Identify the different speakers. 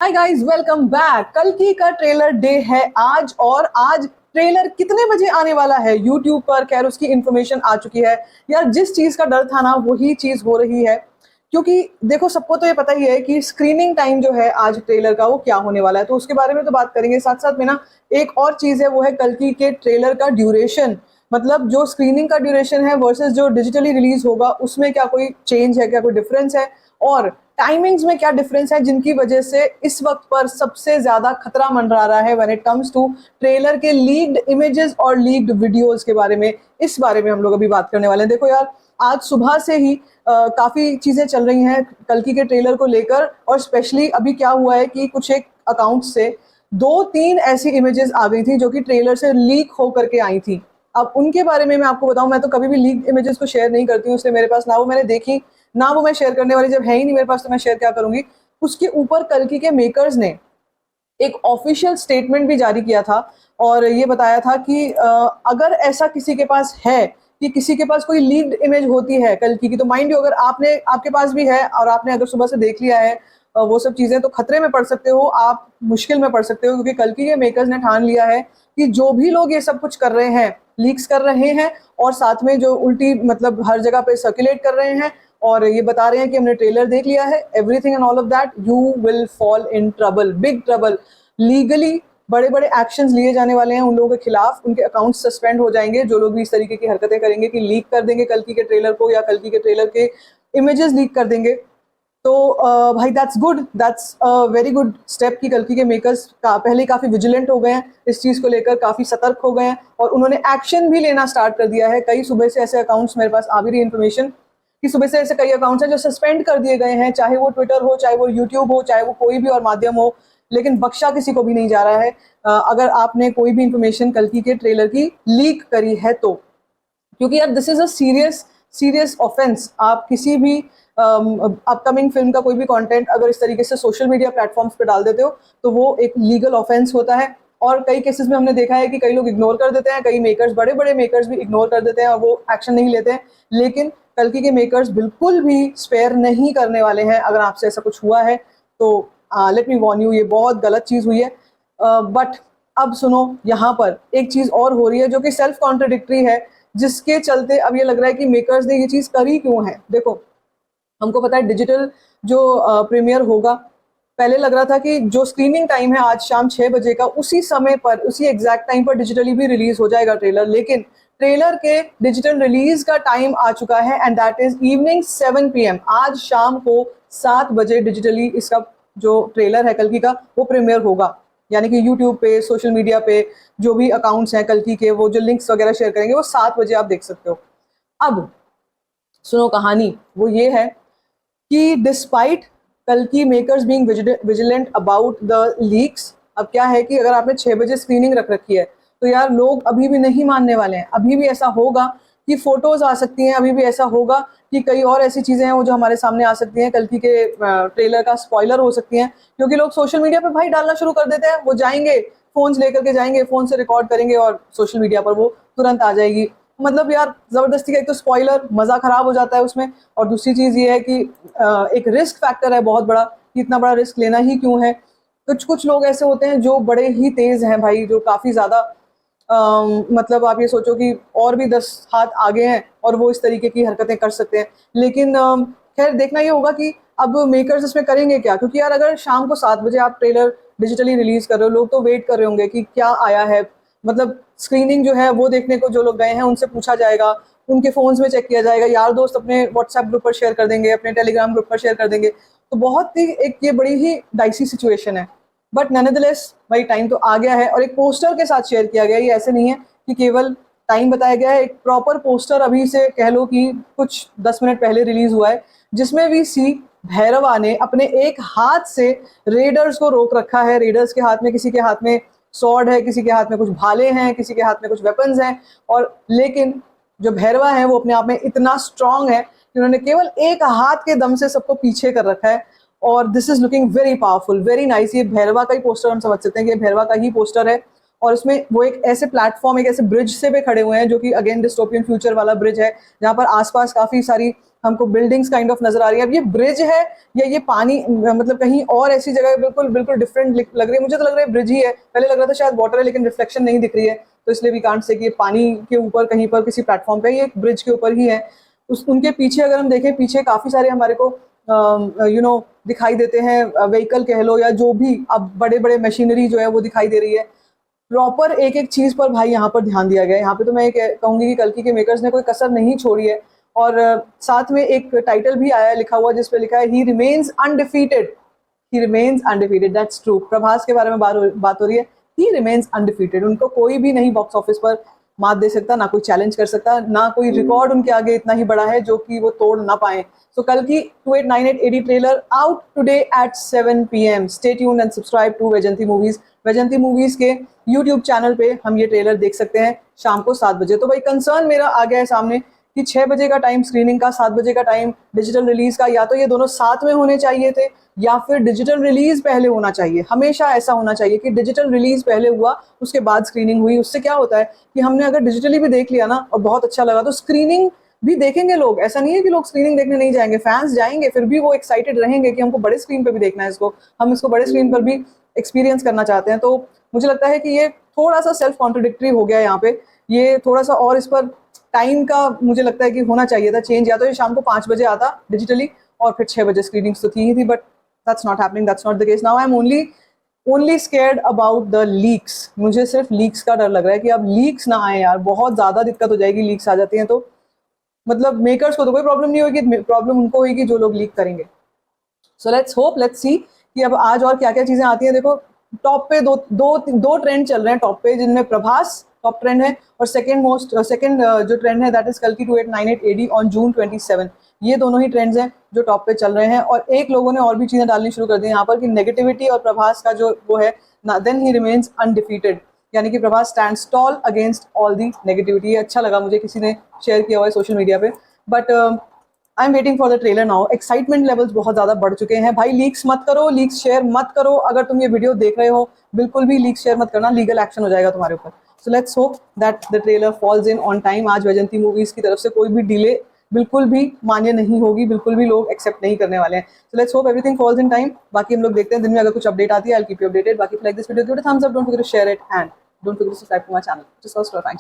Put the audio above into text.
Speaker 1: Hi guys, welcome back. कल्कि का trailer day है आज, और आज ट्रेलर कितने बजे आने वाला है यूट्यूब पर, खैर उसकी इंफॉर्मेशन आ चुकी है। यार जिस चीज का डर था ना वही चीज हो रही है, क्योंकि देखो सबको तो ये पता ही है कि स्क्रीनिंग टाइम जो है आज ट्रेलर का वो क्या होने वाला है, तो उसके बारे में तो बात करेंगे। साथ साथ में ना एक और चीज है, वो है कल्कि के ट्रेलर का ड्यूरेशन। मतलब जो स्क्रीनिंग का ड्यूरेशन है वर्सेस जो डिजिटली रिलीज होगा उसमें क्या कोई चेंज है, क्या कोई डिफरेंस है, और टाइमिंग्स में क्या डिफरेंस है, जिनकी वजह से इस वक्त पर सबसे ज्यादा खतरा मंडरा रहा है when it comes to trailer के लीक्ड इमेजेस और लीक्ड वीडियोस के बारे में। इस बारे में हम लोग अभी बात करने वाले हैं। देखो यार, आज सुबह से ही काफी चीजें चल रही हैं कल्कि के ट्रेलर को लेकर, और स्पेशली अभी क्या हुआ है कि कुछ एक अकाउंट से 2-3 ऐसी इमेजेस आ गई थी जो कि ट्रेलर से लीक होकर के आई थी। अब उनके बारे में मैं आपको बताऊं, मैं तो कभी भी लीक इमेजेस को शेयर नहीं करती हूँ, इसलिए मेरे पास ना वो मैंने देखी ना वो मैं शेयर करने वाली। जब है ही नहीं मेरे पास तो मैं शेयर क्या करूंगी। उसके ऊपर कल्कि के मेकर्स ने एक ऑफिशियल स्टेटमेंट भी जारी किया था, और ये बताया था कि अगर ऐसा किसी के पास है कि किसी के पास कोई लीक्ड इमेज होती है कल्कि की, तो माइंड यू अगर आपके पास भी है और आपने अगर सुबह से देख लिया है वो सब चीजें, तो खतरे में पड़ सकते हो, आप मुश्किल में पड़ सकते हो, क्योंकि कल्कि के मेकर्स ने ठान लिया है कि जो भी लोग ये सब कुछ कर रहे हैं, लीक्स कर रहे हैं और साथ में जो उल्टी मतलब हर जगह पे सर्कुलेट कर रहे हैं और ये बता रहे हैं कि हमने ट्रेलर देख लिया है, everything and all of that, you will fall in trouble, big trouble. Legally बड़े बड़े एक्शंस लिए जाने वाले हैं उन लोगों के खिलाफ, उनके अकाउंट सस्पेंड हो जाएंगे जो लोग भी इस तरीके की हरकतें करेंगे कि लीक कर देंगे कल्कि के ट्रेलर को या कल्कि के ट्रेलर के इमेजेस लीक कर देंगे। तो भाई that's good, that's very good step कि कल्कि के मेकर्स का पहले ही काफ़ी विजिलेंट हो गए हैं इस चीज़ को लेकर, काफ़ी सतर्क हो गए हैं और उन्होंने एक्शन भी लेना स्टार्ट कर दिया है। कई सुबह से ऐसे अकाउंट्स मेरे पास आ भी रही इन्फॉर्मेशन कि सुबह से ऐसे कई अकाउंट्स हैं जो सस्पेंड कर दिए गए हैं, चाहे वो ट्विटर हो, चाहे वो यूट्यूब हो, चाहे वो कोई भी और माध्यम हो, लेकिन बख्शा किसी को भी नहीं जा रहा है अगर आपने कोई भी इंफॉर्मेशन कल्कि के ट्रेलर की लीक करी है तो। क्योंकि यार this is a serious serious offence. आप किसी भी अपकमिंग फिल्म का कोई भी कंटेंट अगर इस तरीके से सोशल मीडिया प्लेटफॉर्म्स पे डाल देते हो तो वो एक लीगल ऑफेंस होता है। और कई केसेस में हमने देखा है कि कई लोग इग्नोर कर देते हैं, कई मेकर्स, बड़े बड़े मेकर्स भी इग्नोर कर देते हैं और वो एक्शन नहीं लेते हैं, लेकिन कल्कि के मेकर्स बिल्कुल भी स्पेयर नहीं करने वाले हैं। अगर आपसे ऐसा कुछ हुआ है तो लेट मी वॉर्न यू, ये बहुत गलत चीज़ हुई है। बट अब सुनो, यहाँ पर एक चीज़ और हो रही है जो कि सेल्फ कॉन्ट्रडिक्टरी है, जिसके चलते अब ये लग रहा है कि मेकर्स ने ये चीज़ करी क्यों है। देखो, हमको पता है डिजिटल जो प्रीमियर होगा, पहले लग रहा था कि जो स्क्रीनिंग टाइम है आज शाम 6 बजे का, उसी समय पर उसी एग्जैक्ट टाइम पर डिजिटली भी रिलीज हो जाएगा ट्रेलर, लेकिन ट्रेलर के डिजिटल रिलीज का टाइम आ चुका है and that is evening 7 PM। आज शाम को 7 बजे डिजिटली इसका जो ट्रेलर है कल्कि का वो प्रीमियर होगा, यानी कि यूट्यूब पे, सोशल मीडिया पे जो भी अकाउंट्स हैं कल्कि के, वो जो लिंक्स वगैरह शेयर करेंगे वो 7 बजे आप देख सकते हो। अब सुनो कहानी, वो ये है कि डिस्पाइट कल्कि makers being vigilant about the leaks, अब क्या है कि अगर आपने 6 बजे स्क्रीनिंग रख रखी है तो यार लोग अभी भी नहीं मानने वाले हैं। अभी भी ऐसा होगा कि फोटोज आ सकती हैं, अभी भी ऐसा होगा कि कई और ऐसी चीजें हैं वो जो हमारे सामने आ सकती हैं, कल्कि के ट्रेलर का स्पॉइलर हो सकती हैं, क्योंकि लोग सोशल मीडिया पे भाई डालना शुरू कर देते हैं। वो जाएंगे, फोन लेकर के जाएंगे, फोन से रिकॉर्ड करेंगे और सोशल मीडिया पर वो तुरंत आ जाएगी। मतलब यार जबरदस्ती का एक तो स्पॉइलर, मजा खराब हो जाता है उसमें, और दूसरी चीज ये है कि एक रिस्क फैक्टर है बहुत बड़ा कि इतना बड़ा रिस्क लेना ही क्यों है। कुछ कुछ लोग ऐसे होते हैं जो बड़े ही तेज हैं भाई, जो काफी ज्यादा मतलब आप ये सोचो कि और भी 10 हाथ आगे हैं और वो इस तरीके की हरकतें कर सकते हैं। लेकिन खैर देखना ये होगा कि अब मेकर्स इसमें करेंगे क्या, क्योंकि यार अगर शाम को 7 बजे आप ट्रेलर डिजिटली रिलीज कर रहे हो, लोग तो वेट कर रहे होंगे कि क्या आया है। मतलब स्क्रीनिंग जो है वो देखने को जो लोग गए हैं उनसे पूछा जाएगा, उनके फोन्स में चेक किया जाएगा, यार दोस्त अपने व्हाट्सएप ग्रुप पर शेयर कर देंगे, अपने टेलीग्राम ग्रुप पर शेयर कर देंगे, तो बहुत ही एक ये बड़ी ही डाइसी सिचुएशन है। बट नॉनदलेस भाई टाइम तो आ गया है और एक पोस्टर के साथ शेयर किया गया है। ये ऐसे नहीं है कि केवल टाइम बताया गया है, एक प्रॉपर पोस्टर अभी से कह लो कि कुछ 10 मिनट पहले रिलीज हुआ है, जिसमें भी सी भैरवा ने अपने एक हाथ से रेडर्स को रोक रखा है। रेडर्स के हाथ में, किसी के हाथ में सॉर्ड है, किसी के हाथ में कुछ भाले हैं, किसी के हाथ में कुछ वेपन्स हैं, और लेकिन जो भैरवा है वो अपने आप में इतना स्ट्रांग है कि उन्होंने केवल एक हाथ के दम से सबको पीछे कर रखा है। और this is looking very powerful, very nice. ये भैरवा का ही पोस्टर हम समझ सकते हैं कि ये भैरवा का ही पोस्टर है। और उसमें वो एक ऐसे प्लेटफॉर्म, एक ऐसे ब्रिज से पे खड़े हुए हैं जो कि अगेन डिस्टोपियन फ्यूचर वाला ब्रिज है, जहाँ पर आसपास काफी सारी हमको बिल्डिंग्स काइंड ऑफ नजर आ रही है। अब ये ब्रिज है या ये पानी, मतलब कहीं और ऐसी जगह, बिल्कुल बिल्कुल डिफरेंट लग रही है। मुझे तो लग रहा है ब्रिज ही है, पहले लग रहा था शायद वाटर है, लेकिन रिफ्लेक्शन नहीं दिख रही है, तो इसलिए वी कांट से कि ये पानी के ऊपर कहीं पर किसी प्लेटफॉर्म पे, ये एक ब्रिज के ऊपर ही है। उनके पीछे अगर हम देखें, पीछे काफी सारे हमारे को दिखाई देते हैं, व्हीकल कह लो या जो भी, अब बड़े बड़े मशीनरी जो है वो दिखाई दे रही है। प्रॉपर एक एक चीज पर भाई यहाँ पर ध्यान दिया गया है। यहाँ पे तो मैं कहूंगी कि कल्कि के मेकर्स ने कोई कसर नहीं छोड़ी है। और साथ में एक टाइटल भी आया है लिखा हुआ, जिसपे लिखा है ही remains undefeated. He remains undefeated, that's true. Prabhas के बारे में बात हो रही है। ही रिमेन्स अनडिफीटेड, उनको कोई भी नहीं बॉक्स ऑफिस पर मात दे सकता, ना कोई चैलेंज कर सकता, ना कोई रिकॉर्ड उनके आगे इतना ही बड़ा है जो कि वो तोड़ ना पाए। So Kalki 2898 AD trailer out today at 7 PM. Stay tuned and subscribe to Vajanti Movies. Vajanti movies के YouTube चैनल पे हम ये ट्रेलर देख सकते हैं शाम को 7 बजे। तो भाई कंसर्न मेरा आ गया है सामने कि 6 बजे का टाइम स्क्रीनिंग का, 7 बजे का टाइम डिजिटल रिलीज का, या तो ये दोनों साथ में होने चाहिए थे या फिर डिजिटल रिलीज पहले होना चाहिए। हमेशा ऐसा होना चाहिए कि डिजिटल रिलीज पहले हुआ, उसके बाद स्क्रीनिंग हुई। उससे क्या होता है कि हमने अगर डिजिटली भी देख लिया ना और बहुत अच्छा लगा, तो स्क्रीनिंग भी देखेंगे लोग। ऐसा नहीं है कि लोग स्क्रीनिंग देखने नहीं जाएंगे, फैंस जाएंगे, फिर भी वो एक्साइटेड रहेंगे कि हमको बड़े स्क्रीन पे भी देखना है इसको, हम इसको बड़े स्क्रीन पर भी एक्सपीरियंस करना चाहते हैं। तो मुझे लगता है कि ये थोड़ा सा सेल्फ कॉन्ट्रोडिक्टरी हो गया यहाँ पे। ये थोड़ा सा और इस पर टाइम का मुझे लगता है कि होना चाहिए था चेंज, या तो ये शाम को 5 बजे आता डिजिटली और फिर 6 बजे स्क्रीनिंग्स तो थी ही थी, but that's not happening, that's not the case. Now I am only scared about the leaks. मुझे सिर्फ लीक्स का डर लग रहा है कि अब लीक्स ना आए यार, बहुत ज्यादा दिक्कत हो जाएगी लीक्स आ जाती हैं तो। मतलब मेकर्स को तो कोई प्रॉब्लम नहीं होगी, प्रॉब्लम उनको होगी जो लोग लीक करेंगे। So let's hope, let's see कि अब आज और क्या क्या चीजें आती हैं। देखो टॉप पे दो ट्रेंड चल रहे हैं टॉप पे, जिनमें प्रभास टॉप ट्रेंड है, और सेकंड जो ट्रेंड है दैट इज कल्कि 2898 AD ऑन June 27। ये दोनों ही ट्रेंड्स हैं जो टॉप पे चल रहे हैं। और एक लोगों ने और भी चीजें डालनी शुरू कर दी यहाँ पर कि नेगेटिविटी और प्रभास का जो वो है ना, देन ही रिमेन्स अनडिफीटेड, यानी कि Prabhas stands tall against all the negativity. ये अच्छा लगा मुझे, किसी ने शेयर किया हुआ है सोशल मीडिया पे। But I am waiting for the trailer now. Excitement levels बहुत ज्यादा बढ़ चुके हैं भाई। लीक्स मत करो, लीक्स शेयर मत करो। अगर तुम ये वीडियो देख रहे हो, बिल्कुल भी लीक्स शेयर मत करना, लीगल एक्शन हो जाएगा तुम्हारे ऊपर। So let's hope that the trailer falls in on time. आज वैजंती मूवीज की तरफ से कोई भी डिले बिल्कुल भी मान्य नहीं होगी, बिल्कुल भी लोग एक्सेप्ट नहीं करने वाले हैं। So let's hope everything falls in time. बाकी हम लोग देखते हैं दिन में अगर कुछ अपडेट आती है, I will keep you updated. बाकी like this video, give it a thumbs up, don't forget to share it and don't forget to subscribe to my channel. Just for